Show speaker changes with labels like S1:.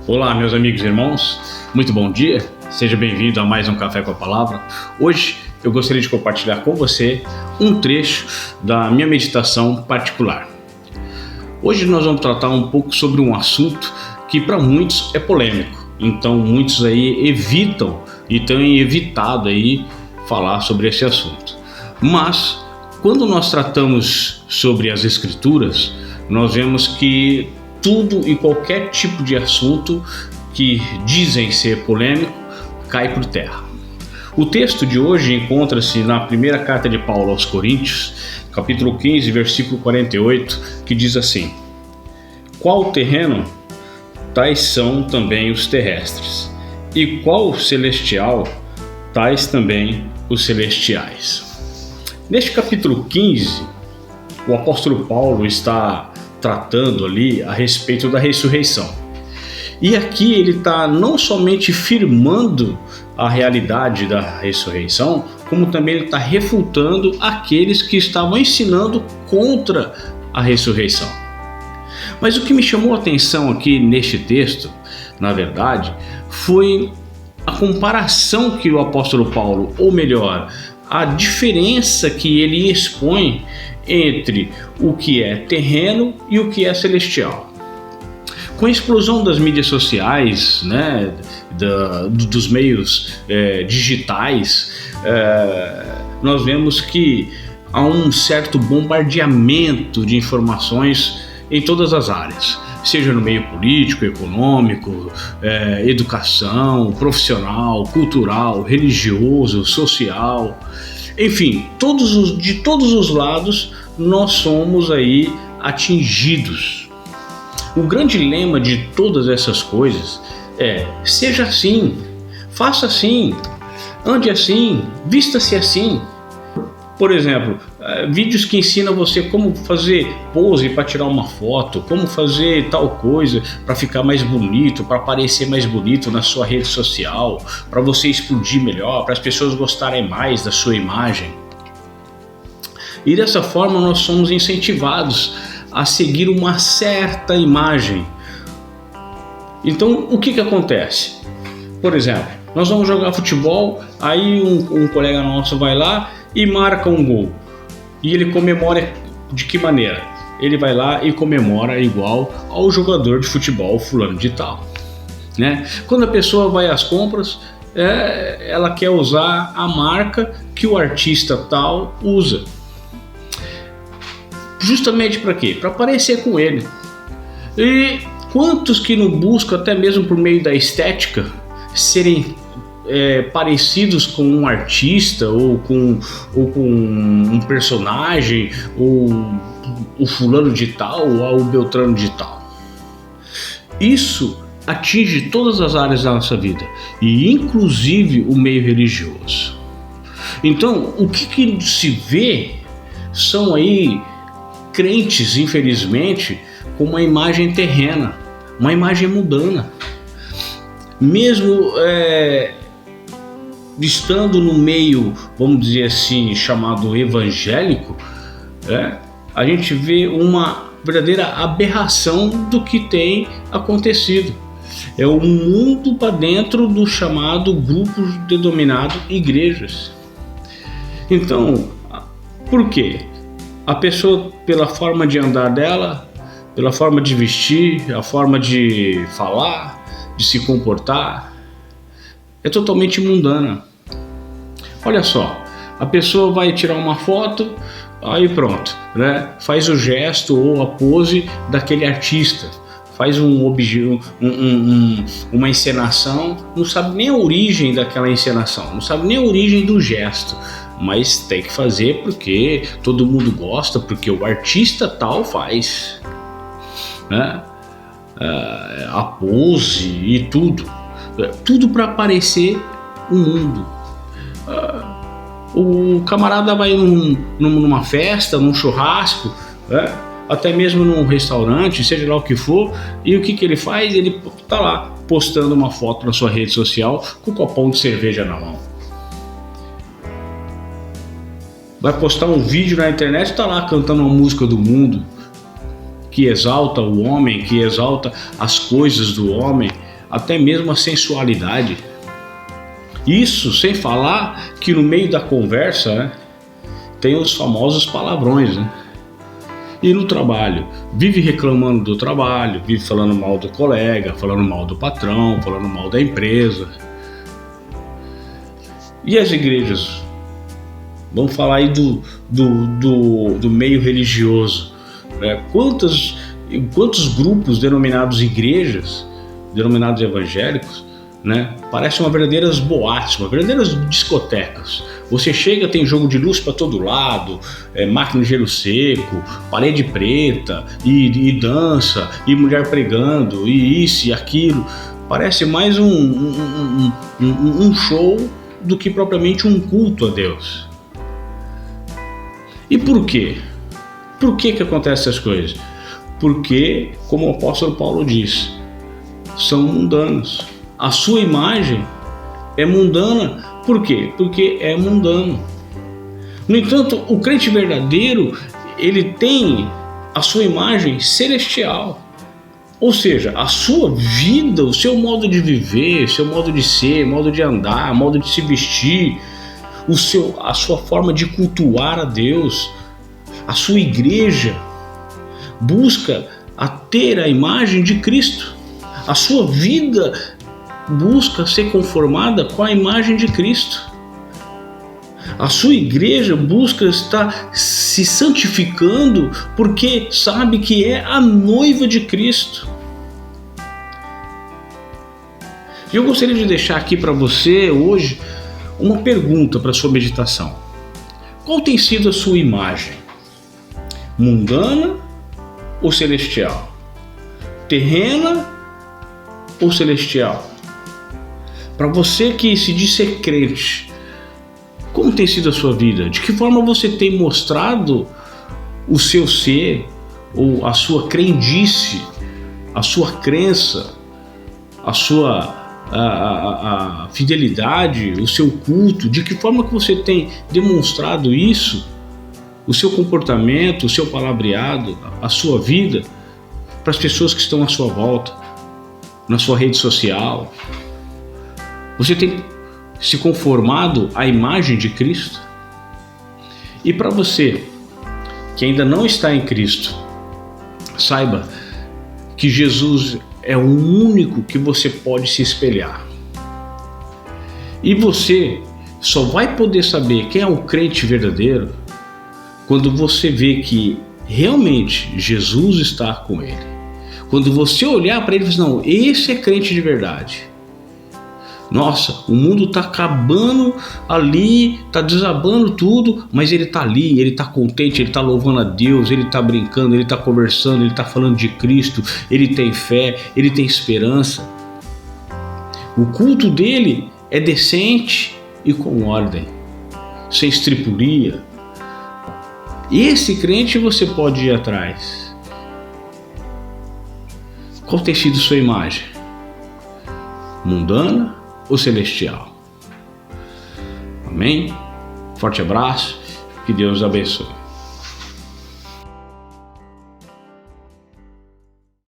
S1: Olá, meus amigos e irmãos, muito bom dia, seja bem-vindo a mais um Café com a Palavra. Hoje eu gostaria de compartilhar com você um trecho da minha meditação particular. Hoje nós vamos tratar um pouco sobre um assunto que para muitos é polêmico, então muitos aí evitam e têm evitado aí falar sobre esse assunto. Mas quando nós tratamos sobre as Escrituras, nós vemos que tudo e qualquer tipo de assunto que dizem ser polêmico cai por terra. O texto de hoje encontra-se na primeira carta de Paulo aos Coríntios, capítulo 15, versículo 48, que diz assim: qual terreno, tais são também os terrestres, e qual celestial, tais também os celestiais. Neste capítulo 15, o apóstolo Paulo está tratando ali a respeito da ressurreição. E aqui ele está não somente firmando a realidade da ressurreição, como também ele está refutando aqueles que estavam ensinando contra a ressurreição. Mas o que me chamou a atenção aqui neste texto, na verdade, foi a comparação que o apóstolo Paulo, ou melhor, a diferença que ele expõe entre o que é terreno e o que é celestial. Com a explosão das mídias sociais, dos meios digitais, nós vemos que há um certo bombardeamento de informações em todas as áreas, seja no meio político, econômico, educação, profissional, cultural, religioso, social. Enfim, de todos os lados nós somos aí atingidos. O grande lema de todas essas coisas é: seja assim, faça assim, ande assim, vista-se assim. Por exemplo, vídeos que ensinam você como fazer pose para tirar uma foto, como fazer tal coisa para ficar mais bonito, para parecer mais bonito na sua rede social, para você explodir melhor, para as pessoas gostarem mais da sua imagem. E dessa forma nós somos incentivados a seguir uma certa imagem. Então o que acontece? Por exemplo, nós vamos jogar futebol, aí um colega nosso vai lá e marca um gol. E ele comemora de que maneira? Ele vai lá e comemora igual ao jogador de futebol fulano de tal, né? Quando a pessoa vai às compras, ela quer usar a marca que o artista tal usa. Justamente para quê? Para parecer com ele. E quantos que não buscam, até mesmo por meio da estética, serem parecidos com um artista ou com um personagem, ou o fulano de tal ou o beltrano de tal. Isso atinge todas as áreas da nossa vida, e inclusive o meio religioso. Então o que se vê são aí crentes, infelizmente, com uma imagem terrena, uma imagem mundana. Mesmo estando no meio, vamos dizer assim, chamado evangélico, a gente vê uma verdadeira aberração do que tem acontecido. É o mundo para dentro do chamado grupo denominado igrejas. Então, por quê? A pessoa, pela forma de andar dela, pela forma de vestir, a forma de falar, de se comportar, é totalmente mundana. Olha só, a pessoa vai tirar uma foto, aí pronto, né? Faz o gesto ou a pose daquele artista, faz uma encenação, não sabe nem a origem daquela encenação, não sabe nem a origem do gesto, mas tem que fazer porque todo mundo gosta, porque o artista tal faz, né? A pose e tudo para parecer o mundo. O camarada vai numa festa, num churrasco, até mesmo num restaurante, seja lá o que for, e o que ele faz? Ele tá lá postando uma foto na sua rede social com um copão de cerveja na mão. Vai postar um vídeo na internet e tá lá cantando uma música do mundo que exalta o homem, que exalta as coisas do homem, até mesmo a sensualidade. Isso sem falar que no meio da conversa, né, tem os famosos palavrões, né? E no trabalho, vive reclamando do trabalho, vive falando mal do colega, falando mal do patrão, falando mal da empresa. E as igrejas? Vamos falar aí do meio religioso, né? Quantos grupos denominados igrejas, denominados evangélicos, né? Parecem uma verdadeiras boates, uma verdadeiras discotecas. Você chega, tem jogo de luz para todo lado, máquina de gelo seco, parede preta, e dança, e mulher pregando, e isso e aquilo. Parece mais um show do que propriamente um culto a Deus. E por quê? Por que acontecem essas coisas? Porque, como o apóstolo Paulo diz, são mundanos. A sua imagem é mundana. Por quê? Porque é mundano. No entanto, o crente verdadeiro, ele tem a sua imagem celestial. Ou seja, a sua vida, o seu modo de viver, seu modo de ser, modo de andar, modo de se vestir, a sua forma de cultuar a Deus, a sua igreja busca a ter a imagem de Cristo. A sua vida busca ser conformada com a imagem de Cristo. A sua igreja busca estar se santificando porque sabe que é a noiva de Cristo. E eu gostaria de deixar aqui para você hoje uma pergunta para sua meditação. Qual tem sido a sua imagem? Mundana ou celestial? Terrena ou celestial? Para você que se diz ser crente, como tem sido a sua vida? De que forma você tem mostrado o seu ser, ou a sua crendice, a sua crença, a sua a fidelidade, o seu culto? De que forma que você tem demonstrado isso, o seu comportamento, o seu palavreado, a sua vida, para as pessoas que estão à sua volta, na sua rede social? Você tem se conformado à imagem de Cristo? E para você que ainda não está em Cristo, saiba que Jesus é o único que você pode se espelhar. E você só vai poder saber quem é o crente verdadeiro quando você vê que realmente Jesus está com ele. Quando você olhar para ele e dizer, não, esse é crente de verdade. Nossa, o mundo está acabando ali, está desabando tudo, mas ele está ali, ele está contente, ele está louvando a Deus, ele está brincando, ele está conversando, ele está falando de Cristo, ele tem fé, ele tem esperança. O culto dele é decente e com ordem, sem estripulia. Esse crente você pode ir atrás. Qual tem sido sua imagem? Mundana ou celestial? Amém? Forte abraço, que Deus abençoe.